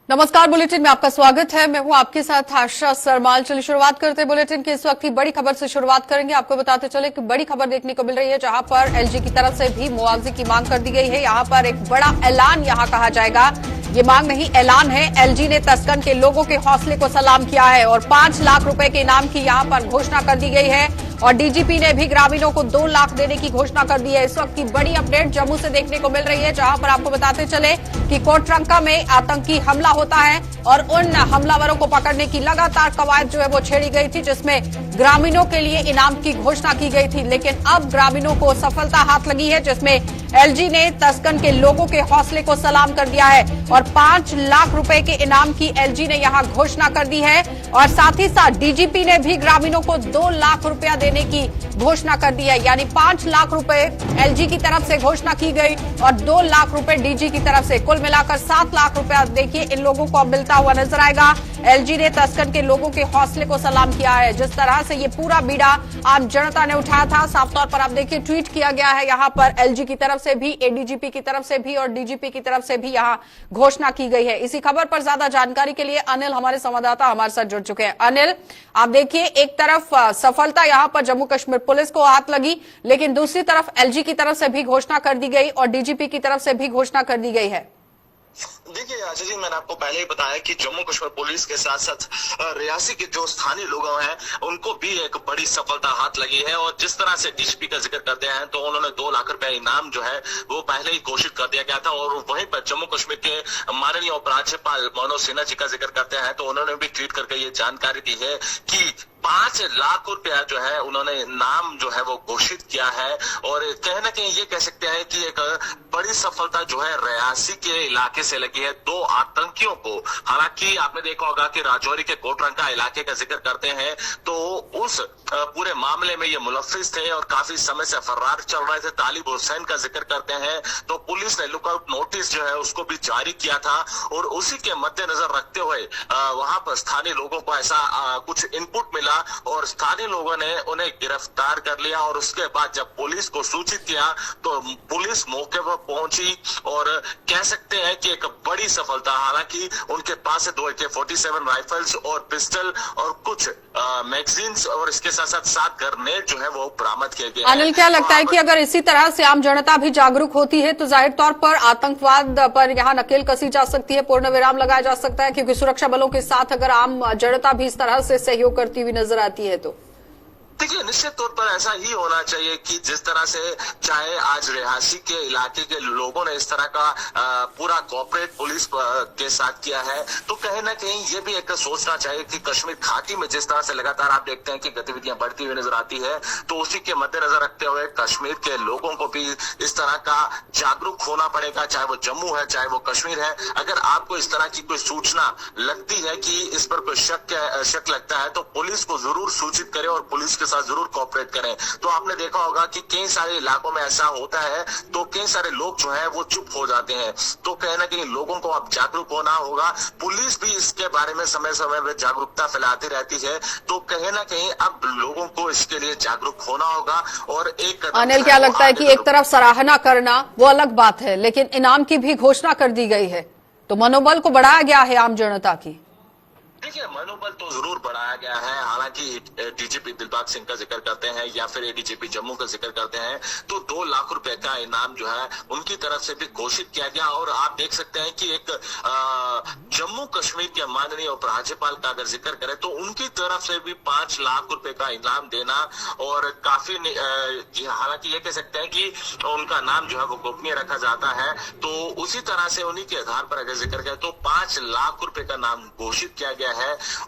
नमस्कार, बुलेटिन में आपका स्वागत है। मैं हूं आपके साथ आशा सरमाल। चलिए शुरुआत करते हैं बुलेटिन की इस वक्त की बड़ी खबर से शुरुआत करेंगे। आपको बताते चले कि बड़ी खबर देखने को मिल रही है, जहां पर एलजी की तरफ से भी मुआवजे की मांग कर दी गई है। यहां पर एक बड़ा ऐलान यहां कहा जाएगा, ये मांग नहीं ऐलान है। एलजी ने तस्कन के लोगों के हौसले को सलाम किया है और 5 लाख रुपए के इनाम की यहां पर घोषणा कर दी गई है और डीजीपी ने भी ग्रामीणों को 2 लाख देने की घोषणा कर दी है। इस वक्त की बड़ी अपडेट जम्मू से देखने को मिल रही है, जहां पर आपको बताते चले कि कोटरंका में आतंकी हमला होता है और उन हमलावरों को पकड़ने की लगातार कवायद जो है वो छेड़ी गई थी, जिसमें ग्रामीणों के लिए इनाम की घोषणा की गई थी। लेकिन अब ग्रामीणों को सफलता हाथ लगी है, जिसमें एलजी ने तस्कन के लोगों के हौसले को सलाम कर दिया है और 5 लाख रुपए के इनाम की एलजी ने यहां घोषणा कर दी है और साथ ही साथ डीजीपी ने भी ग्रामीणों को 2 लाख रुपया देने की घोषणा कर दी है। यानी 5 लाख रुपए एलजी की तरफ से घोषणा की गई और 2 लाख रुपए डीजी की तरफ से, कुल मिलाकर 7 लाख रुपया देखिए इन लोगों को अब मिलता हुआ नजर आएगा। एलजी ने तस्कन के लोगों के हौसले को सलाम किया है। जिस तरह से ये पूरा बीड़ा आम जनता ने उठाया था, साफ तौर पर आप देखिए ट्वीट किया गया है यहां पर एलजी की तरफ से भी, एडीजीपी की तरफ से भी और डीजीपी की तरफ से भी यहां घोषणा की गई है। इसी खबर पर ज्यादा जानकारी के लिए अनिल हमारे संवाददाता हमारे साथ जुड़ चुके हैं। अनिल, आप देखिए एक तरफ सफलता यहां पर जम्मू कश्मीर पुलिस को हाथ लगी, लेकिन दूसरी तरफ एलजी की तरफ से भी घोषणा कर दी गई और डीजीपी की तरफ से भी घोषणा कर दी गई है। देखिए आशा जी, मैंने आपको पहले ही बताया कि जम्मू कश्मीर पुलिस के साथ साथ रियासी के जो स्थानीय लोग हैं उनको भी एक बड़ी सफलता हाथ लगी है और जिस तरह से डीजीपी का जिक्र करते हैं तो उन्होंने 2 लाख रुपए इनाम जो है वो पहले ही घोषित कर दिया गया था। और वहीं पर जम्मू कश्मीर के माननीय उपराज्यपाल मनोज सिन्हा जी का जिक्र करते हैं तो उन्होंने भी ट्वीट करके ये जानकारी दी है कि 5 लाख रुपया जो है उन्होंने नाम जो है वो घोषित किया है। और कहीं ना कहीं ये कह सकते हैं कि एक बड़ी सफलता जो है रियासी के इलाके से लगी है 2 आतंकियों को। हालांकि आपने देखा होगा कि राजौरी के कोटरंका इलाके का जिक्र करते हैं तो उस पूरे मामले में ये मुलफिस थे और काफी समय से फरार चल रहे थे। तालिब हुसैन का जिक्र करते हैं तो पुलिस ने लुकआउट नोटिस जो है उसको भी जारी किया था और उसी के मद्देनजर रखते हुए वहां पर स्थानीय लोगों को ऐसा कुछ इनपुट मिला और स्थानीय लोगों ने उन्हें गिरफ्तार कर लिया। और उसके बाद जब पुलिस को सूचित किया तो पुलिस मौके पर पहुंची और कह सकते हैं कि एक बड़ी सफलता। हालांकि उनके पास से 2 AK-47 राइफल्स और पिस्टल और कुछ मैगजीन्स और इसके साथ साथ 7 ग्रेनेड जो है वो बरामद किए गए। अनिल, क्या लगता है कि अगर इसी तरह से आम जनता भी जागरूक होती है तो जाहिर तौर पर आतंकवाद पर यहाँ नकेल कसी जा सकती है, पूर्ण विराम लगाया जा सकता है, क्योंकि सुरक्षा बलों के साथ अगर आम जनता भी इस तरह से सहयोग करती हुई नजर आती है तो? देखिए निश्चित तौर पर ऐसा ही होना चाहिए कि जिस तरह से चाहे आज रियासी के इलाके के लोगों ने इस तरह का पूरा कोऑपरेट पुलिस के साथ किया है तो कहीं ना कहीं ये भी एक सोचना चाहिए कि कश्मीर घाटी में जिस तरह से लगातार आप देखते हैं कि गतिविधियां बढ़ती हुई नजर आती है तो उसी के मद्देनजर रखते हुए कश्मीर के लोगों को भी इस तरह का जागरूक होना पड़ेगा, चाहे वो जम्मू है चाहे वो कश्मीर है। अगर आपको इस तरह की कोई सूचना लगती है कि इस पर कोई शक लगता है तो पुलिस को जरूर सूचित करें और पुलिस साथ जरूर कोऑपरेट करें। तो आपने देखा होगा कि कई सारे इलाकों में ऐसा होता है तो कई सारे लोग जो हैं वो चुप हो जाते हैं। तो कहीं ना कहीं लोगों को अब जागरूक होना होगा। पुलिस भी इसके बारे में समय समय में जागरूकता फैलाती रहती है तो कहीं ना कहीं अब लोगों को इसके लिए जागरूक होना होगा। और एक अनिल, क्या लगता है कि एक तरफ सराहना करना वो अलग बात है, लेकिन इनाम की भी घोषणा कर दी गई है तो मनोबल को बढ़ाया गया है आम जनता की? देखिए मनोबल तो जरूर बढ़ाया गया है। हालांकि डीजीपी दिलबाग सिंह का जिक्र करते हैं या फिर एडीजीपी जम्मू का जिक्र करते हैं तो 2 लाख रुपए का इनाम जो है उनकी तरफ से भी घोषित किया गया। और आप देख सकते हैं कि एक जम्मू कश्मीर के माननीय उपराज्यपाल का अगर जिक्र करें तो उनकी तरफ से भी 5 लाख रुपए का इनाम देना और काफी हालांकि ये कह सकते हैं कि उनका नाम जो है वो गोपनीय रखा जाता है तो उसी तरह से उन्हीं के आधार पर अगर जिक्र करें तो 5 लाख रुपए का नाम घोषित किया गया है।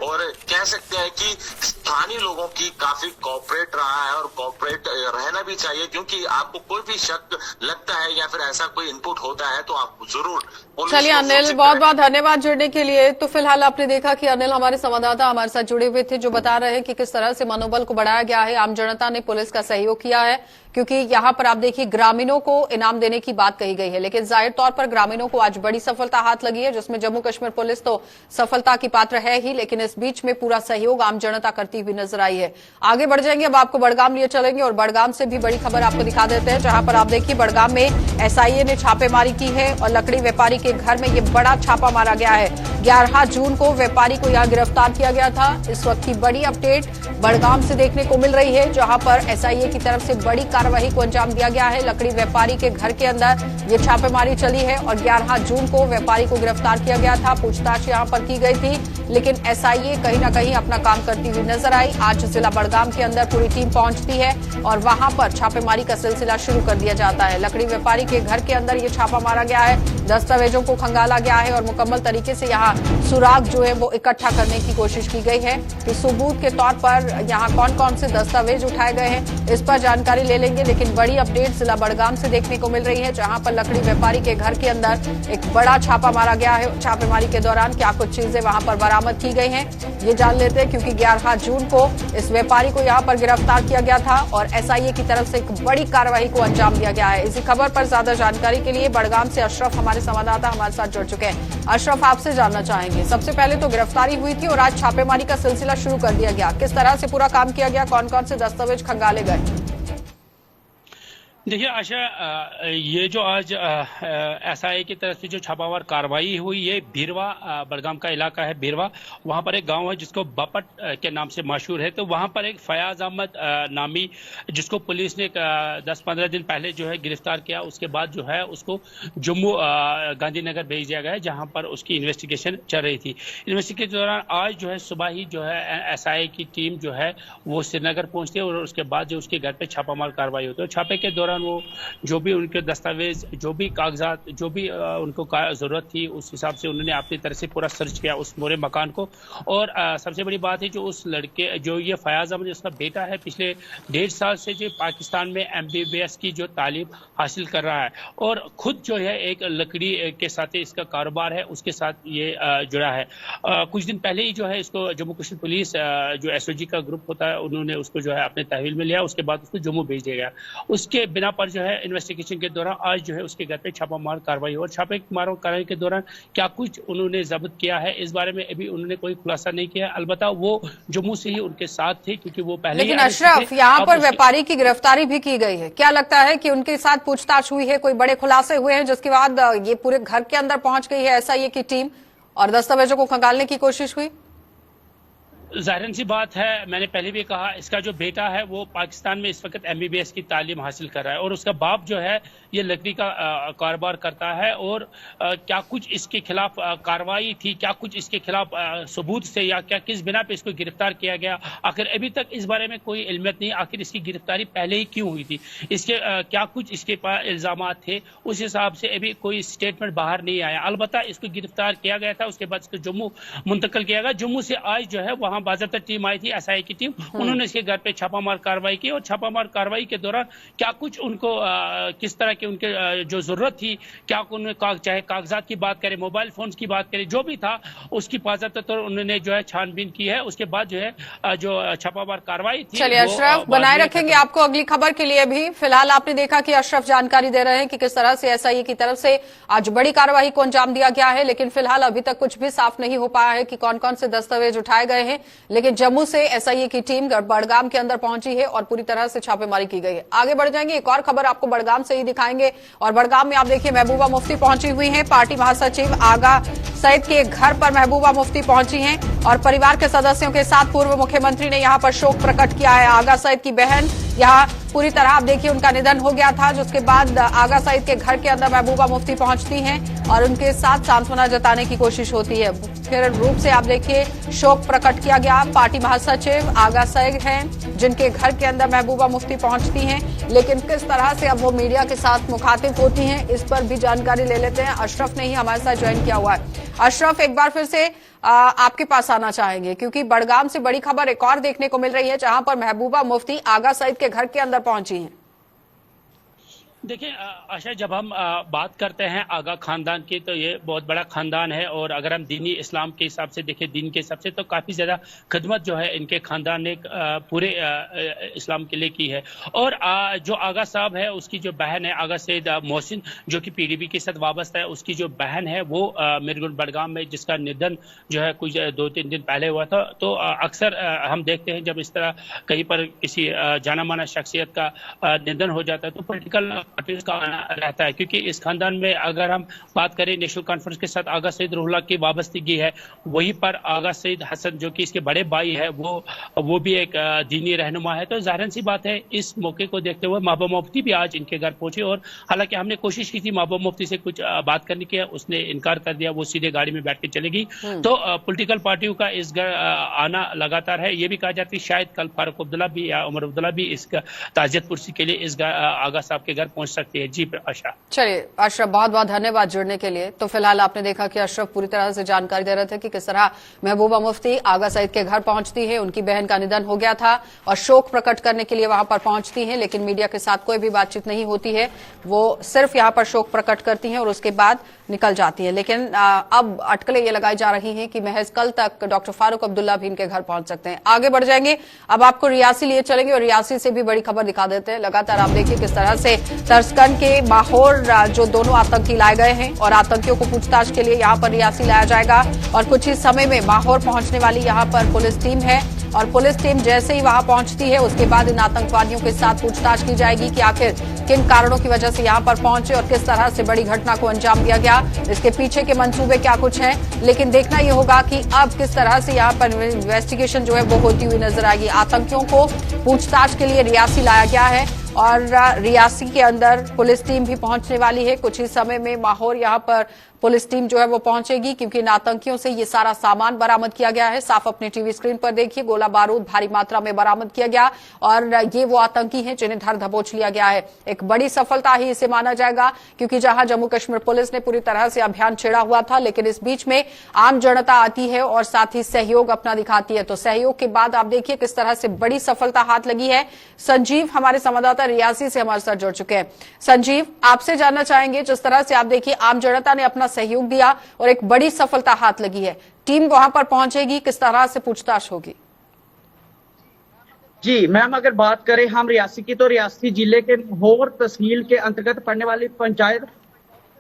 और कह सकते हैं कि स्थानीय लोगों की काफी कोऑपरेट रहा है और कोऑपरेट रहना भी चाहिए, क्योंकि आपको कोई भी शक लगता है या फिर ऐसा कोई इनपुट होता है तो आप जरूर। चलिए अनिल, बहुत बहुत धन्यवाद जुड़ने के लिए। तो फिलहाल आपने देखा कि अनिल हमारे संवाददाता हमारे साथ जुड़े हुए थे जो बता रहे हैं कि किस तरह से मनोबल को बढ़ाया गया है, आम जनता ने पुलिस का सहयोग किया है। क्योंकि यहां पर आप देखिए ग्रामीणों को इनाम देने की बात कही गई है, लेकिन जाहिर तौर पर ग्रामीणों को आज बड़ी सफलता हाथ लगी है, जिसमें जम्मू कश्मीर पुलिस तो सफलता की पात्र है ही, लेकिन इस बीच में पूरा सहयोग आम जनता करती हुई नजर आई है। आगे बढ़ जाएंगे, अब आपको बड़गाम लिए चलेंगे और बड़गाम से भी बड़ी खबर आपको दिखा देते हैं, जहां पर आप देखिए बड़गाम में एसआईए ने छापेमारी की है और लकड़ी व्यापारी के घर में यह बड़ा छापा मारा गया है। 11 जून को व्यापारी को यहां गिरफ्तार किया गया था। इस वक्त की बड़ी अपडेट बड़गाम से देखने को मिल रही है, जहां पर एसआईए की तरफ से बड़ी कार्रवाई को अंजाम दिया गया है। लकड़ी व्यापारी के घर के अंदर ये छापेमारी चली है और 11 जून को व्यापारी को गिरफ्तार किया गया था। पूछताछ यहां पर की गई थी, लेकिन एसआईए कहीं ना कहीं अपना काम करती हुई नजर आई। आज जिला बड़गाम के अंदर पूरी टीम पहुंचती है और वहां पर छापेमारी का सिलसिला शुरू कर दिया जाता है। लकड़ी व्यापारी के घर के अंदर ये छापा मारा गया है, दस्तावेजों को खंगाला गया है और मुकम्मल तरीके से यहाँ सुराग जो है वो इकट्ठा करने की कोशिश की गई है कि सबूत के तौर पर यहाँ कौन कौन से दस्तावेज उठाए गए हैं, इस पर जानकारी ले लेंगे। लेकिन बड़ी अपडेट जिला बड़गाम से देखने को मिल रही है, जहां पर लकड़ी व्यापारी के घर के अंदर एक बड़ा छापा मारा गया है। छापेमारी के दौरान क्या कुछ चीजें वहां पर बरामद की गई हैं, ये जान लेते हैं, क्योंकि 11 जून को इस व्यापारी को यहां पर गिरफ्तार किया गया था और एसआईए की तरफ से एक बड़ी कार्रवाई को अंजाम दिया गया है। इसी खबर पर ज्यादा जानकारी के लिए बड़गाम से अशरफ हमारे संवाददाता हमारे साथ जुड़ चुके हैं। अशरफ, आपसे जानना चाहेंगे, सबसे पहले तो गिरफ्तारी हुई थी और आज छापेमारी का सिलसिला शुरू कर दिया गया, किस तरह से पूरा काम किया गया, कौन कौन से दस्तावेज खंगाले गए? देखिए आशा, ये जो आज एसआईए की तरफ से जो छापामार कार्रवाई हुई, ये बीरवा बड़गाम का इलाका है। बीरवा, वहाँ पर एक गांव है जिसको बापट के नाम से मशहूर है। तो वहाँ पर एक फयाज अहमद नामी, जिसको पुलिस ने 10-15 दिन पहले जो है गिरफ्तार किया, उसके बाद जो है उसको जम्मू गांधीनगर भेज दिया गया है, जहाँ पर उसकी इन्वेस्टिगेशन चल रही थी। इन्वेस्टिगेशन के दौरान आज जो है सुबह ही जो है एसआईए की टीम जो है वो श्रीनगर पहुँचती है और उसके बाद जो उसके घर पर छापामार कार्रवाई होती है। छापे के दौरान वो जो भी उनके दस्तावेज, जो भी कागजात, जो भी उनको जरूरत थी, उस हिसाब से उन्होंने अपनी तरफ से पूरा सर्च किया उस पूरे मकान को। और सबसे बड़ी बात है, जो उस लड़के, जो ये फयाज अहमद उसका बेटा है, पिछले 1.5 साल से जो पाकिस्तान में MBBS की जो तालीम हासिल कर रहा है और खुद जो है एक लकड़ी के साथ इसका कारोबार है, उसके साथ ये जुड़ा है। कुछ दिन पहले ही जो है इसको जम्मू कश्मीर पुलिस जो SOG का ग्रुप होता है, उन्होंने उसको जो है अपने तहवील में लिया, उसके बाद उसको जम्मू भेज दिया गया। उसके बिना पर जो है इन्वेस्टिगेशन के दौरान आज जो है उसके घर पे छापामार कार्रवाई और छापेमार कार्रवाई के दौरान क्या कुछ उन्होंने जब्त किया है, इस बारे में अभी उन्होंने कोई खुलासा नहीं किया। अलबत्ता वो जम्मू से ही उनके साथ थे, क्योंकि वो पहले। लेकिन अशरफ, यहाँ पर व्यापारी की गिरफ्तारी भी की गई है, क्या लगता है कि उनके साथ पूछताछ हुई है, कोई बड़े खुलासे हुए हैं, जिसके बाद ये पूरे घर के अंदर पहुंच गई है एसआईए की टीम और दस्तावेजों को खंगालने की कोशिश हुई? जाहिर सी बात है, मैंने पहले भी कहा, इसका जो बेटा है वो पाकिस्तान में इस वक्त MBBS की तालीम हासिल कर रहा है और उसका बाप जो है ये लकड़ी का कारोबार करता है। और क्या कुछ इसके खिलाफ कार्रवाई थी, क्या कुछ इसके खिलाफ सबूत से, या क्या किस बिना पे इसको गिरफ्तार किया गया, आखिर अभी तक इस बारे में कोई इल्मियत नहीं। आखिर इसकी गिरफ्तारी पहले ही क्यों हुई थी, इसके क्या कुछ इसके पास इल्जामात थे, उस हिसाब से अभी कोई स्टेटमेंट बाहर नहीं आया। अलबत्ता इसको गिरफ्तार किया गया था, उसके बाद इसको जम्मू मुंतकिल किया गया। जम्मू से आज जो है वहाँ बाज़ाब्ता टीम आई थी, एसआईए की टीम, उन्होंने इसके घर पे छापामार कार्रवाई की और छापामार कार्रवाई के दौरान क्या कुछ उनको किस तरह के उनके जो जरूरत थी, क्या चाहे कागजात की बात करें, मोबाइल फोन की बात करें, जो भी था उसकी बाज़ाब्ता तौर उन्होंने जो है छानबीन की है। उसके बाद जो है जो छापामार कार्रवाई थी। चलिए अशरफ, बनाए रखेंगे आपको अगली खबर के लिए भी। फिलहाल आपने देखा कि अशरफ जानकारी दे रहे हैं कि किस तरह से एसआईए की तरफ से आज बड़ी कार्रवाई को अंजाम दिया गया है, लेकिन फिलहाल अभी तक कुछ भी साफ नहीं हो पाया है कि कौन कौन से दस्तावेज उठाए गए हैं। लेकिन जम्मू से एसआईए की टीम बड़गाम के अंदर पहुंची है और पूरी तरह से छापेमारी की गई है। आगे बढ़ जाएंगे, एक और खबर आपको बड़गाम से ही दिखाएंगे और बड़गाम में आप देखिए महबूबा मुफ्ती पहुंची हुई हैं। पार्टी महासचिव आगा सईद के घर पर महबूबा मुफ्ती पहुंची हैं और परिवार के सदस्यों के साथ पूर्व मुख्यमंत्री ने यहां पर शोक प्रकट किया है। आगा सईद की बहन यहाँ पूरी तरह आप देखिए उनका निधन हो गया था, जिसके बाद आगा सईद के घर के अंदर महबूबा मुफ्ती पहुंचती हैं और उनके साथ सांत्वना जताने की कोशिश होती है। फिर रूप से आप देखिए शोक प्रकट किया गया। पार्टी महासचिव आगा सईद हैं जिनके घर के अंदर महबूबा मुफ्ती पहुंचती हैं, लेकिन किस तरह से अब वो मीडिया के साथ मुखातिब होती हैं, इस पर भी जानकारी ले लेते हैं। अशरफ ने ही हमारे साथ ज्वाइन किया हुआ है। अशरफ, एक बार फिर से आपके पास आना चाहेंगे, क्योंकि बड़गाम से बड़ी खबर एक और देखने को मिल रही है, जहां पर महबूबा मुफ्ती आगा सईद के घर के अंदर पहुंची हैं। देखिए आशा, जब हम बात करते हैं आगा खानदान की, तो ये बहुत बड़ा खानदान है। और अगर हम दीनी इस्लाम के हिसाब से देखें, दीन के हिसाब से, तो काफ़ी ज़्यादा खिदमत जो है इनके खानदान ने पूरे इस्लाम के लिए की है। और जो आगा साहब है, उसकी जो बहन है आगा सैयद मोहसिन, जो कि पीडीपी के साथ वाबस्ता है, उसकी जो बहन है वो मिरगुल बडगाम में, जिसका निधन जो है कुछ 2-3 दिन पहले हुआ था। तो अक्सर हम देखते हैं जब इस तरह कहीं पर किसी जाना माना शख्सियत का निधन हो जाता है तो पॉलिटिकल पार्टीज का आना रहता है। क्योंकि इस खानदान में अगर हम बात करें, नेशनल कॉन्फ्रेंस के साथ आगा सईद रुहुल्लाह की वाबस्तगी है। वहीं पर आगा सईद हसन, जो कि इसके बड़े भाई है, वो भी एक दीनी रहनुमा है। तो जाहिर सी बात है, इस मौके को देखते हुए महबूबा मुफ्ती भी आज इनके घर पहुंचे। और हालांकि हमने कोशिश की थी महबूबा मुफ्ती से कुछ बात करने की, उसने इनकार कर दिया, वो सीधे गाड़ी में बैठ के चलेगी। तो पॉलिटिकल पार्टियों का इस घर आना लगातार है। ये भी कहा जाता है शायद कल फारूक अब्दुल्ला भी या उमर अब्दुल्ला भी इस ताजियत पुरसी के लिए इस आगा साहब के घर पहुंच सकती है। जी आशा। चलिए अशरफ, बहुत बहुत धन्यवाद जुड़ने के लिए। तो फिलहाल आपने देखा कि अशरफ पूरी तरह से जानकारी दे रहे थे कि किस तरह महबूबा मुफ्ती आगा सईद के घर पहुंचती है। उनकी बहन का निधन हो गया था और शोक प्रकट करने के लिए वहां पर पहुंचती हैं, लेकिन मीडिया के साथ कोई भी बातचीत नहीं होती है। वो सिर्फ यहां पर शोक प्रकट करती हैं और उसके बाद निकल जाती है। लेकिन अब अटकलें ये लगाई जा रही हैं कि महज कल तक डॉक्टर फारूक अब्दुल्ला भी इनके घर पहुंच सकते हैं। आगे बढ़ जाएंगे, अब आपको रियासी लिए चलेंगे और रियासी से भी बड़ी खबर दिखा देते हैं। लगातार आप देखिए किस तरह से तरसकन के माहौर जो दोनों आतंकी लाए गए हैं और आतंकियों को पूछताछ के लिए यहां पर रियासी लाया जाएगा। और कुछ ही समय में माहौर पहुंचने वाली यहां पर पुलिस टीम है और पुलिस टीम जैसे ही वहां पहुंचती है उसके बाद इन आतंकवादियों के साथ पूछताछ की जाएगी कि आखिर किन कारणों की वजह से यहां पर पहुंचे और किस तरह से बड़ी घटना को अंजाम दिया गया, इसके पीछे के मंसूबे क्या कुछ हैं। लेकिन देखना यह होगा कि अब किस तरह से यहां पर इन्वेस्टिगेशन जो है वो होती हुई नजर आएगी। आतंकियों को पूछताछ के लिए रियासी लाया गया है और रियासी के अंदर पुलिस टीम भी पहुंचने वाली है। कुछ ही समय में माहौर यहां पर पुलिस टीम जो है वो पहुंचेगी, क्योंकि इन आतंकियों से ये सारा सामान बरामद किया गया है। साफ अपने टीवी स्क्रीन पर देखिए, गोला बारूद भारी मात्रा में बरामद किया गया और ये वो आतंकी हैं जिन्हें धर दबोच लिया गया है। एक बड़ी सफलता ही इसे माना जाएगा, क्योंकि जहां जम्मू कश्मीर पुलिस ने पूरी तरह से अभियान छेड़ा हुआ था, लेकिन इस बीच में आम जनता आती है और साथ ही सहयोग अपना दिखाती है। तो सहयोग के बाद आप देखिए किस तरह से बड़ी सफलता हाथ लगी है। संजीव हमारे संवाददाता रियासी से हमारे साथ जुड़ चुके हैं। संजीव, आपसे जानना चाहेंगे, जिस तरह से आप देखिए आम जनता ने अपना सहयोग दिया और एक बड़ी सफलता हाथ लगी है, टीम वहां पर पहुंचेगी, किस तरह से पूछताछ होगी? जी मैम, अगर बात करें हम रियासी की, तो रियासी जिले के माहौर तहसील के अंतर्गत पड़ने वाली पंचायत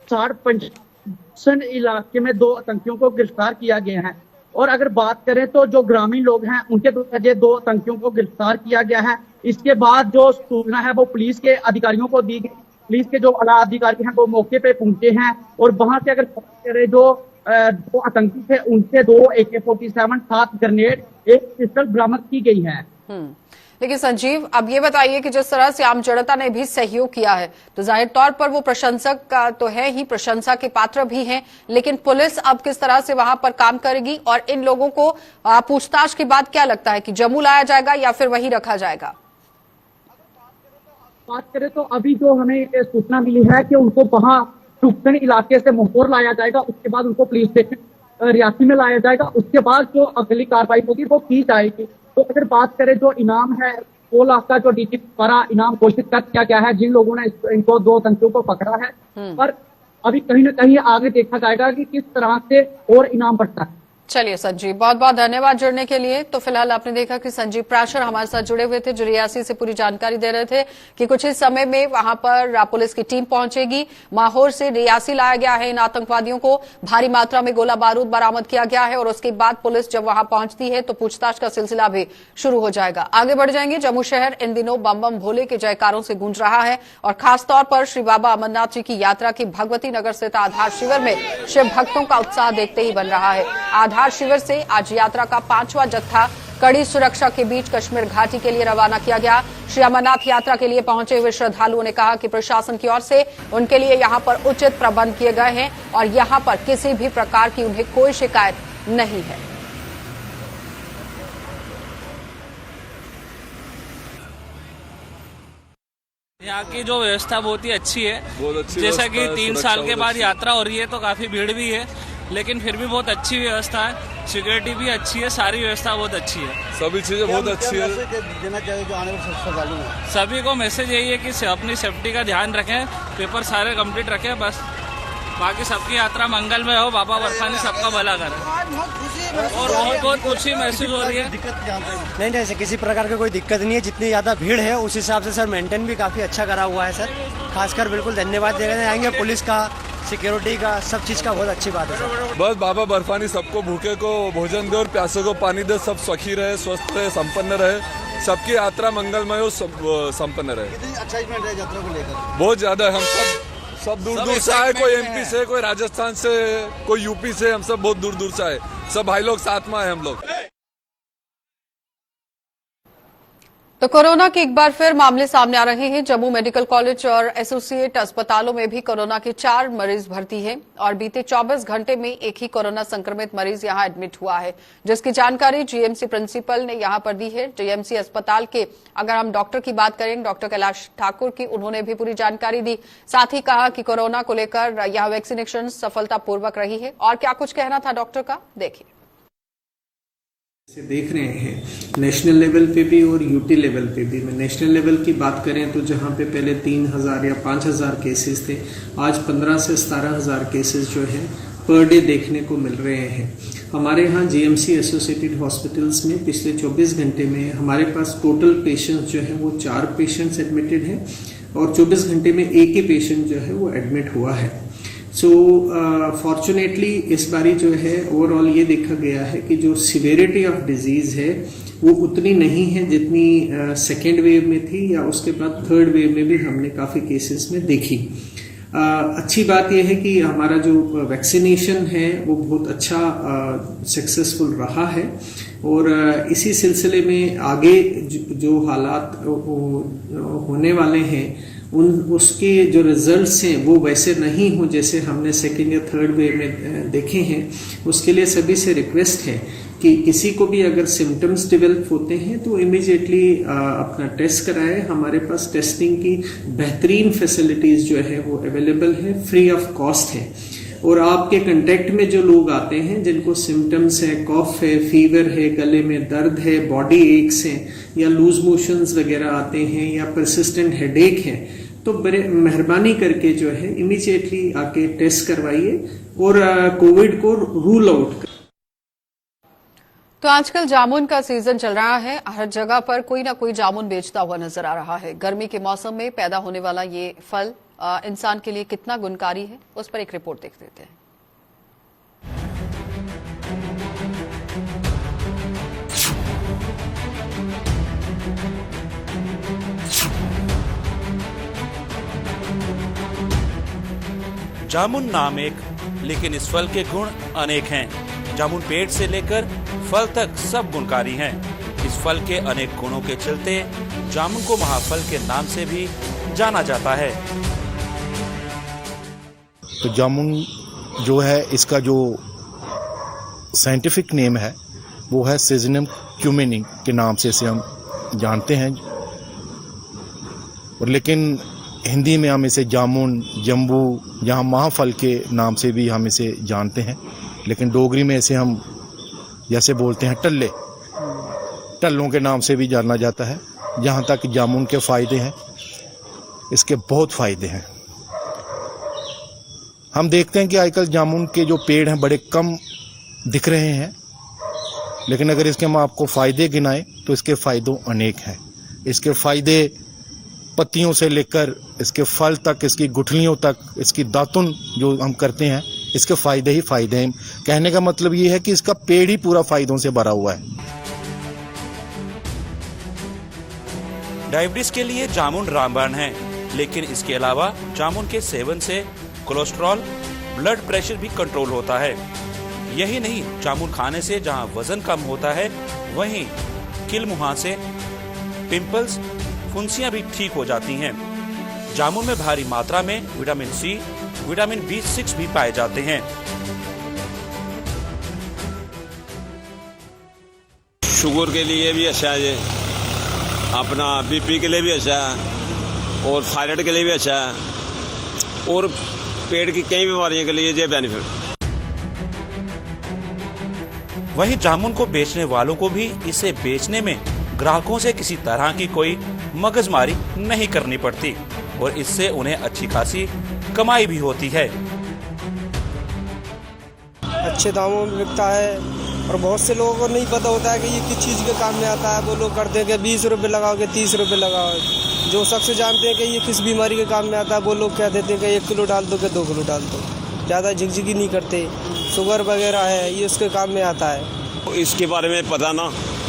60 इलाके में 2 आतंकियों को गिरफ्तार किया गया है। और अगर बात करें तो जो ग्रामीण लोग हैं उनके द्वारा 2 आतंकियों को गिरफ्तार किया गया है। इसके बाद जो सूचना है वो पुलिस के अधिकारियों को दी गई। पुलिस के जो आला अधिकारी हैं वो मौके पे पहुंचे हैं और वहां से अगर बात करें जो 2 आतंकी थे उनसे 2 AK-47, 7 ग्रेनेड, 1 पिस्टल बरामद की गई है। लेकिन संजीव, अब ये बताइए कि जिस तरह से आम जनता ने भी सहयोग किया है तो जाहिर तौर पर वो प्रशंसक का तो है ही, प्रशंसा के पात्र भी हैं, लेकिन पुलिस अब किस तरह से वहां पर काम करेगी और इन लोगों को पूछताछ के बाद क्या लगता है कि जम्मू लाया जाएगा या फिर वहीं रखा जाएगा? बात करें तो अभी जो हमें सूचना मिली है कि उनको वहां टुकसन इलाके से माहौर लाया जाएगा, उसके बाद उनको पुलिस स्टेशन रियासी में लाया जाएगा, उसके बाद जो अगली कार्रवाई होगी वो की जाएगी। तो अगर बात करें जो इनाम है 2 लाख का जो डीजी द्वारा इनाम घोषित कर दिया गया है जिन लोगों ने इनको 2 आतंकियों को पकड़ा है, पर अभी कहीं ना कहीं आगे देखा जाएगा कि किस तरह से और इनाम बढ़ता है। चलिए संजीव, बहुत बहुत धन्यवाद जुड़ने के लिए। तो फिलहाल आपने देखा कि संजीव प्राशर हमारे साथ जुड़े हुए थे, जो रियासी से पूरी जानकारी दे रहे थे कि कुछ ही समय में वहां पर पुलिस की टीम पहुंचेगी। माहौर से रियासी लाया गया है इन आतंकवादियों को, भारी मात्रा में गोला बारूद बरामद किया गया है और उसके बाद पुलिस जब वहां पहुंचती है तो पूछताछ का सिलसिला भी शुरू हो जाएगा। आगे बढ़ जाएंगे। जम्मू शहर इन दिनों बम बम भोले के जयकारों से गूंज रहा है और खासतौर पर श्री बाबा अमरनाथ जी की यात्रा की भगवती नगर स्थित आधार शिविर में शिव भक्तों का उत्साह देखते ही बन रहा है। आधार शिविर से आज यात्रा का 5वां जत्था कड़ी सुरक्षा के बीच कश्मीर घाटी के लिए रवाना किया गया। श्री अमरनाथ यात्रा के लिए पहुंचे हुए श्रद्धालुओं ने कहा कि प्रशासन की ओर से उनके लिए यहां पर उचित प्रबंध किए गए हैं और यहां पर किसी भी प्रकार की उन्हें कोई शिकायत नहीं है। यहाँ की जो व्यवस्था बहुत ही अच्छी है, जैसा कि 3 साल के बाद यात्रा हो रही है तो काफी भीड़ भी है, लेकिन फिर भी बहुत अच्छी व्यवस्था है। सिक्योरिटी भी अच्छी है, सारी व्यवस्था बहुत अच्छी है। सभी चीजें बहुत अच्छी है। देना चाहिए जो आने वाले श्रद्धालु हैं। सभी को मैसेज यही है कि अपनी सेफ्टी का ध्यान रखें, पेपर सारे कंप्लीट रखें, बस बाकी सबकी यात्रा मंगलमय हो, बाबा बर्फानी सबका भला करे। और बहुत खुशी महसूस हो रही है। नहीं ऐसे किसी प्रकार की कोई दिक्कत नहीं है। जितनी ज्यादा भीड़ है उस हिसाब से सर मेंटेन भी काफी अच्छा करा हुआ है सर। खासकर बिल्कुल धन्यवाद देना चाहेंगे पुलिस का, सिक्योरिटी का, सब चीज का बहुत अच्छी बात है सर। बस बाबा बर्फानी सबको भूखे को भोजन दे और प्यासे को पानी दे, सब सुखी रहे, स्वस्थ रहे, संपन्न रहे, सबकी यात्रा मंगलमय हो, सब संपन्न रहे। कितनी एक्साइटमेंट है यात्रा को लेकर? बहुत ज्यादा। हम सब दूर दूर से आए, कोई एमपी से, कोई राजस्थान से, कोई यूपी से, हम सब बहुत दूर दूर से आए। सब भाई लोग साथ में आए हम लोग। तो कोरोना के एक बार फिर मामले सामने आ रहे हैं। जम्मू मेडिकल कॉलेज और एसोसिएट अस्पतालों में भी कोरोना के 4 मरीज भर्ती हैं और बीते 24 घंटे में एक ही कोरोना संक्रमित मरीज यहां एडमिट हुआ है, जिसकी जानकारी जीएमसी प्रिंसिपल ने यहां पर दी है। जीएमसी अस्पताल के अगर हम डॉक्टर की बात करें, डॉक्टर कैलाश ठाकुर की, उन्होंने भी पूरी जानकारी दी। साथ ही कहा कि कोरोना को लेकर यहां वैक्सीनेशन सफलतापूर्वक रही है। और क्या कुछ कहना था डॉक्टर का, देखिए। देख रहे हैं नेशनल लेवल पे भी और यूटी लेवल पे भी। मैं नेशनल लेवल की बात करें तो जहां पे पहले 3000 या 5000 केसेस थे, आज 15 से 17,000 केसेस जो है पर डे देखने को मिल रहे हैं। हमारे यहाँ जीएमसी एसोसिएटेड हॉस्पिटल्स में पिछले 24 घंटे में हमारे पास टोटल पेशेंट्स जो है वो 4 पेशेंट्स एडमिटेड हैं और 24 घंटे में एक ही पेशेंट जो है वो एडमिट हुआ है। सो फॉर्चुनेटली इस बारी जो है ओवरऑल ये देखा गया है कि जो सिवियरिटी ऑफ डिजीज है वो उतनी नहीं है जितनी सेकेंड वेव में थी या उसके बाद थर्ड वेव में भी हमने काफ़ी केसेस में देखी। अच्छी बात यह है कि हमारा जो वैक्सीनेशन है वो बहुत अच्छा सक्सेसफुल रहा है और इसी सिलसिले में आगे जो हालात होने वाले हैं उसके जो रिजल्ट्स हैं वो वैसे नहीं हो जैसे हमने सेकेंड या थर्ड वेव में देखे हैं। उसके लिए सभी से रिक्वेस्ट है कि किसी को भी अगर सिम्टम्स डेवलप होते हैं तो इमीडिएटली अपना टेस्ट कराए। हमारे पास टेस्टिंग की बेहतरीन फैसिलिटीज जो है वो अवेलेबल है, फ्री ऑफ कॉस्ट है। और आपके कांटेक्ट में जो लोग आते हैं जिनको सिम्टम्स है, कॉफ है, फीवर है, गले में दर्द है, बॉडी एक्स है या लूज मोशंस वगैरह आते हैं या परसिस्टेंट हेडेक है, तो बड़े मेहरबानी करके जो है इमीडिएटली आके टेस्ट करवाइए और कोविड को रूल आउट। तो आजकल जामुन का सीजन चल रहा है, हर जगह पर कोई ना कोई जामुन बेचता हुआ नजर आ रहा है। गर्मी के मौसम में पैदा होने वाला ये फल इंसान के लिए कितना गुणकारी है, उस पर एक रिपोर्ट देख लेते हैं। जामुन नाम एक, लेकिन इस फल के गुण अनेक हैं। जामुन पेड़ से लेकर फल तक सब गुणकारी हैं। इस फल के अनेक गुणों के चलते जामुन को महाफल के नाम से भी जाना जाता है। तो जामुन जो है इसका जो साइंटिफिक नेम है वो है सीजनम क्यूमिनी के नाम से इसे हम जानते हैं, और लेकिन हिंदी में हम इसे जामुन, जम्बू, यहाँ महाफल के नाम से भी हम इसे जानते हैं। लेकिन डोगरी में इसे हम जैसे बोलते हैं टल्ले, टल्लों के नाम से भी जाना जाता है। जहाँ तक जामुन के फ़ायदे हैं, इसके बहुत फ़ायदे हैं। हम देखते हैं कि आजकल जामुन के जो पेड़ हैं बड़े कम दिख रहे हैं, लेकिन अगर इसके हम आपको फ़ायदे गिनाएं तो इसके फ़ायदों अनेक हैं। इसके फ़ायदे पत्तियों से लेकर इसके फल तक, इसकी गुठलियों तक, इसकी दातुन जो हम करते हैं, इसके फ़ायदे ही फ़ायदे हैं। कहने का मतलब ये है कि इसका पेड़ ही पूरा फ़ायदों से भरा हुआ है। डायबिटीज के लिए जामुन रामबाण है, लेकिन इसके अलावा जामुन के सेवन से कोलेस्ट्रॉल, ब्लड प्रेशर भी कंट्रोल होता है। यही नहीं, जामुन खाने से जहां वजन कम होता है वहीं किल मुहासे, पिंपल्स, फुंसियां भी ठीक हो जाती हैं। जामुन में भारी मात्रा में विटामिन सी, विटामिन B6 भी पाए जाते हैं। शुगर के लिए भी अच्छा है, अपना BP के लिए भी अच्छा है और थायराइड के लिए भी अच्छा है और पेट की कई बीमारियों के लिए ये बेनिफिट। वहीं जामुन को बेचने वालों को भी इसे बेचने में ग्राहकों से किसी तरह की कोई मगजमारी नहीं करनी पड़ती और इससे उन्हें अच्छी खासी कमाई भी होती है। अच्छे दामों में बिकता है और बहुत से लोगों को नहीं पता होता है कि ये किस चीज़ के काम में आता है। वो लोग करते हैं कि 20 रुपये लगाओगे 30 रुपये लगाओ। जो शख्स जानते हैं कि ये किस बीमारी के काम में आता है वो लोग कह देते हैं कि 1 किलो डाल दो कि 2 किलो डाल दो। ज़्यादा झिकझिकी नहीं करते। शुगर वगैरह है ये उसके काम में आता है। इसके बारे में पता ना,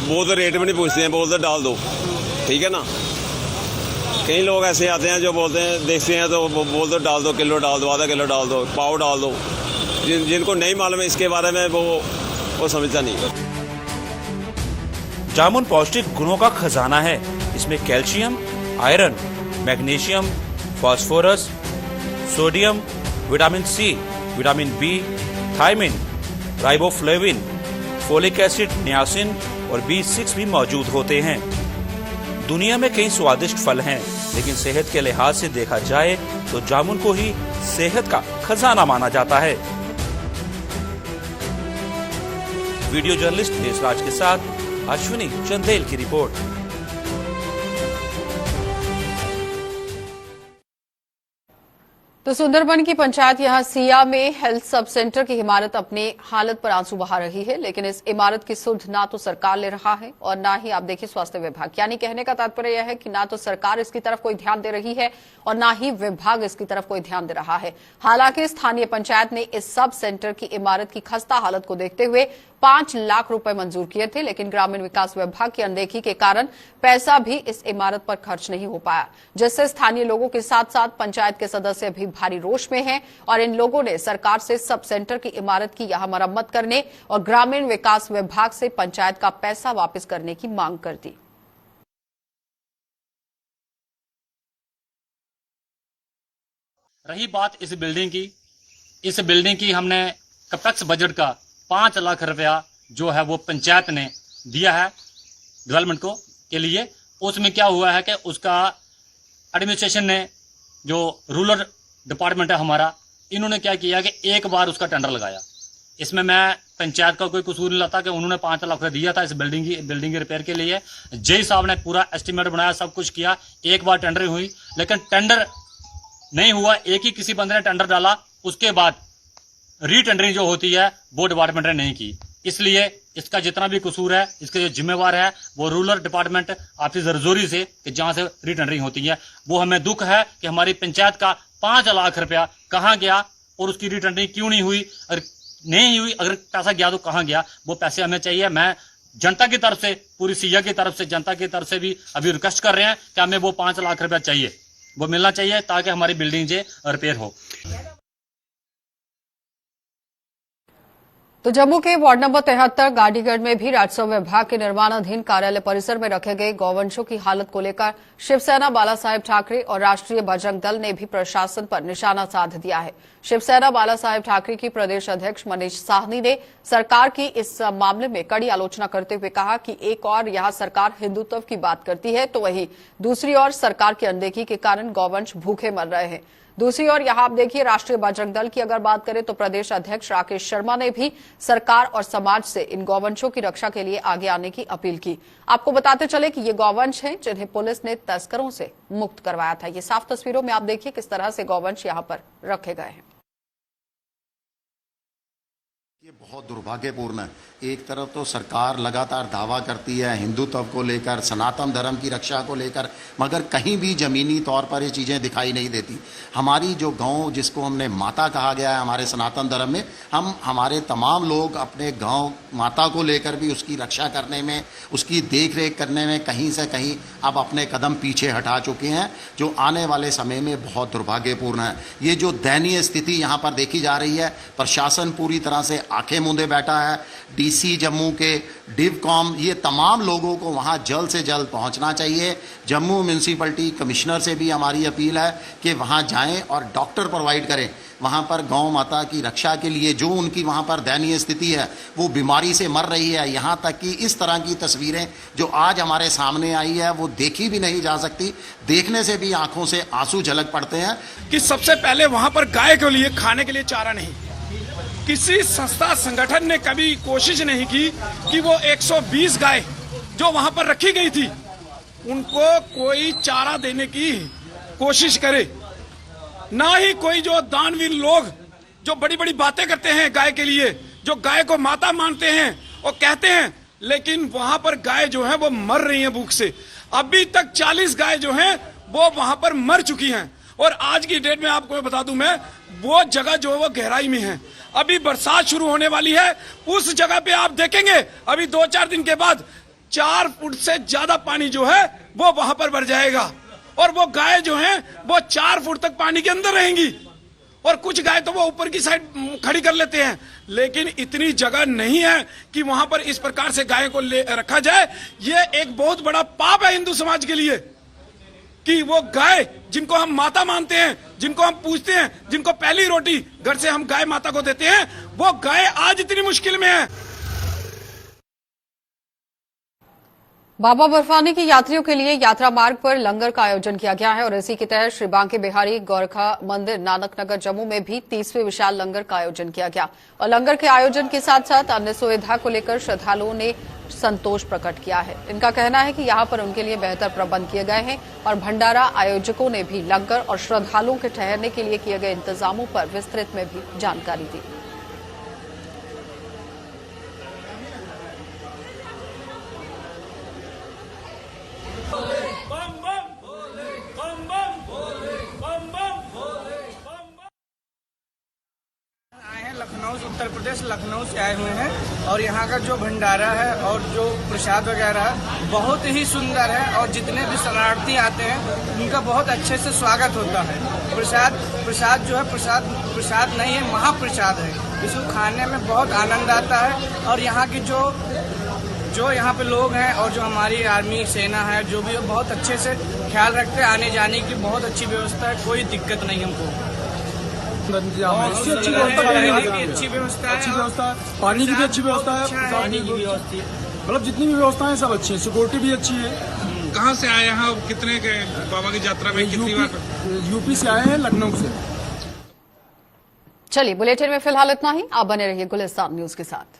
वो तो रेट में नहीं पूछते हैं, बोलते डाल दो, ठीक है ना। कई लोग ऐसे आते हैं जो बोलते हैं, देखते हैं तो बोलते डाल दो, किलो डाल दो, आधा किलो डाल दो, पाव डाल दो। जिनको नहीं मालूम है इसके बारे में वो समझता नहीं। जामुन पौष्टिक गुणों का खजाना है। इसमें calcium, iron, magnesium, phosphorus, sodium, vitamin C, vitamin B, thiamine, riboflavin, folic acid, niacin और B6 भी मौजूद होते हैं। दुनिया में कई स्वादिष्ट फल हैं, लेकिन सेहत के लिहाज से देखा जाए तो जामुन को ही सेहत का खजाना माना जाता है। वीडियो जर्नलिस्ट देशराज के साथ अश्विनी चंदेल की रिपोर्ट। तो सुंदरबन की पंचायत यहां सिया में हेल्थ सब सेंटर की इमारत अपनी हालत पर आंसू बहा रही है, लेकिन इस इमारत की सुध ना तो सरकार ले रहा है और ना ही आप देखिए स्वास्थ्य विभाग। यानी कहने का तात्पर्य यह है कि ना तो सरकार इसकी तरफ कोई ध्यान दे रही है और ना ही विभाग इसकी तरफ कोई ध्यान दे रहा है। हालांकि स्थानीय पंचायत ने इस सब सेंटर की इमारत की खस्ता हालत को देखते हुए 5 लाख रुपए मंजूर किए थे, लेकिन ग्रामीण विकास विभाग की अनदेखी के कारण पैसा भी इस इमारत पर खर्च नहीं हो पाया, जिससे स्थानीय लोगों के साथ साथ पंचायत के सदस्य भी भारी रोष में हैं और इन लोगों ने सरकार से सब सेंटर की इमारत की यहां मरम्मत करने और ग्रामीण विकास विभाग से पंचायत का पैसा वापस करने की मांग कर दी। रही बात इस बिल्डिंग की हमने कैपेक्स बजट का 5 लाख रुपया जो है वो पंचायत ने दिया है डेवलपमेंट को के लिए। उसमें क्या हुआ है कि उसका एडमिनिस्ट्रेशन ने, जो रूरल डिपार्टमेंट है हमारा, इन्होंने क्या किया कि एक बार उसका टेंडर लगाया। इसमें मैं पंचायत का कोई कसूर नहीं लाता कि उन्होंने 5 लाख रुपया दिया था इस बिल्डिंग की रिपेयर के लिए। जय साहब ने पूरा एस्टिमेट बनाया, सब कुछ किया, एक बार टेंडर हुई, लेकिन टेंडर नहीं हुआ। एक ही किसी बंदे ने टेंडर डाला, उसके बाद रीटेंडरिंग जो होती है वो डिपार्टमेंट ने नहीं की। इसलिए इसका जितना भी कसूर है, इसके जो जिम्मेवार है वो रूरल डिपार्टमेंट आपसी जरजोरी से कि जहां से रीटेंडरिंग होती है। वो हमें दुख है कि हमारी पंचायत का 5 लाख रुपया कहां गया और उसकी रीटेंडरिंग क्यों नहीं हुई, और नहीं हुई, अगर पैसा गया तो कहां गया, वो पैसे हमें चाहिए। मैं जनता की तरफ से, पूरी सिया की तरफ से, जनता की तरफ से भी अभी रिक्वेस्ट कर रहे हैं कि हमें वो 5 लाख रुपया चाहिए, वो मिलना चाहिए ताकि हमारी बिल्डिंग जो रिपेयर हो। तो जम्मू के वार्ड नंबर 73 गाड़ीगढ़ में भी राजस्व विभाग के निर्माणाधीन कार्यालय परिसर में रखे गए गौवंशों की हालत को लेकर शिवसेना बाला साहेब ठाकरे और राष्ट्रीय बजरंग दल ने भी प्रशासन पर निशाना साध दिया है। शिवसेना बाला साहेब ठाकरे की प्रदेश अध्यक्ष मनीष साहनी ने सरकार की इस मामले में कड़ी आलोचना करते हुए कहा कि एक और यहां सरकार हिंदुत्व की बात करती है तो वहीं दूसरी ओर सरकार की अनदेखी के कारण गौवंश भूखे मर रहे हैं। दूसरी ओर यहां आप देखिए राष्ट्रीय बजरंग दल की अगर बात करें तो प्रदेश अध्यक्ष राकेश शर्मा ने भी सरकार और समाज से इन गौवंशों की रक्षा के लिए आगे आने की अपील की। आपको बताते चले कि ये गौवंश हैं जिन्हें पुलिस ने तस्करों से मुक्त करवाया था। ये साफ तस्वीरों में आप देखिए किस तरह से गौवंश यहां पर रखे गए हैं। ये बहुत दुर्भाग्यपूर्ण है। एक तरफ तो सरकार लगातार दावा करती है हिंदुत्व को लेकर, सनातन धर्म की रक्षा को लेकर, मगर कहीं भी ज़मीनी तौर पर ये चीज़ें दिखाई नहीं देती। हमारी जो गांव, जिसको हमने माता कहा गया है हमारे सनातन धर्म में, हमारे तमाम लोग अपने गांव माता को लेकर भी उसकी रक्षा करने में, उसकी देख रेख करने में कहीं से कहीं अब अपने कदम पीछे हटा चुके हैं, जो आने वाले समय में बहुत दुर्भाग्यपूर्ण है। ये जो दयनीय स्थिति यहाँ पर देखी जा रही है, प्रशासन पूरी तरह से आंखें मूंदे बैठा है। डीसी जम्मू के, डिवकॉम, ये तमाम लोगों को वहाँ जल्द से जल्द पहुँचना चाहिए। जम्मू म्यूनसिपलिटी कमिश्नर से भी हमारी अपील है कि वहाँ जाएं और डॉक्टर प्रोवाइड करें वहाँ पर गौ माता की रक्षा के लिए। जो उनकी वहाँ पर दयनीय स्थिति है, वो बीमारी से मर रही है। यहाँ तक कि इस तरह की तस्वीरें जो आज हमारे सामने आई है वो देखी भी नहीं जा सकती। देखने से भी आंखों से आंसू झलक पड़ते हैं कि सबसे पहले वहाँ पर गाय के लिए खाने के लिए चारा नहीं, किसी संस्था संगठन ने कभी कोशिश नहीं की कि वो 120 गाय जो वहां पर रखी गई थी उनको कोई चारा देने की कोशिश करे। ना ही कोई जो दानवीर लोग जो बड़ी बड़ी बातें करते हैं गाय के लिए, जो गाय को माता मानते हैं और कहते हैं, लेकिन वहां पर गाय जो है वो मर रही है भूख से। अभी तक 40 गाय जो हैं वो वहां पर मर चुकी हैं। और आज की डेट में आपको बता दूं मैं, वो जगह जो है वो गहराई में है। अभी बरसात शुरू होने वाली है, उस जगह पे आप देखेंगे अभी 2-4 दिन के बाद 4 फुट से ज्यादा पानी जो है वो वहां पर भर जाएगा। और वो गाय जो है वो 4 फुट तक पानी के अंदर रहेंगी। और कुछ गाय तो वो ऊपर की साइड खड़ी कर लेते हैं, लेकिन इतनी जगह नहीं है कि वहां पर इस प्रकार से गाय को रखा जाए। ये एक बहुत बड़ा पाप है हिंदू समाज के लिए कि वो गाय जिनको हम माता मानते हैं, जिनको हम पूजते हैं, जिनको पहली रोटी घर से हम गाय माता को देते हैं, वो गाय आज इतनी मुश्किल में है। बाबा बर्फानी की यात्रियों के लिए यात्रा मार्ग पर लंगर का आयोजन किया गया है और इसी के तहत श्री बांके बिहारी गोरखा मंदिर नानक नगर जम्मू में भी 30वें विशाल लंगर का आयोजन किया गया। और लंगर के आयोजन के साथ साथ अन्य सुविधा को लेकर श्रद्धालुओं ने संतोष प्रकट किया है। इनका कहना है कि यहां पर उनके लिए बेहतर प्रबंध किए गए हैं और भंडारा आयोजकों ने भी लंगर और श्रद्धालुओं के ठहरने के लिए किए गए इंतजामों पर विस्तृत में भी जानकारी दी। लखनऊ उत्तर प्रदेश लखनऊ से आए हुए हैं और यहाँ का जो भंडारा है और जो प्रसाद वगैरह है बहुत ही सुंदर है और जितने भी शरणार्थी आते हैं उनका बहुत अच्छे से स्वागत होता है। प्रसाद जो है प्रसाद नहीं है, महाप्रसाद है। इसको खाने में बहुत आनंद आता है और यहाँ की जो यहाँ पे लोग हैं और जो हमारी आर्मी सेना है जो भी बहुत अच्छे से ख्याल रखते हैं। आने जाने की बहुत अच्छी व्यवस्था है, कोई दिक्कत नहीं हमको। अच्छी व्यवस्था है, पानी की भी अच्छी व्यवस्था है, पानी की भी मतलब जितनी भी व्यवस्थाएं सब अच्छी है, सिक्योरिटी भी अच्छी है। कहाँ से आए हैं? कितने के बाबा की यात्रा में कितनी बार? यूपी से आए हैं, लखनऊ से। चलिए बुलेटिन में फिलहाल इतना ही। आप बने रहिए गुलिस्तान न्यूज के साथ।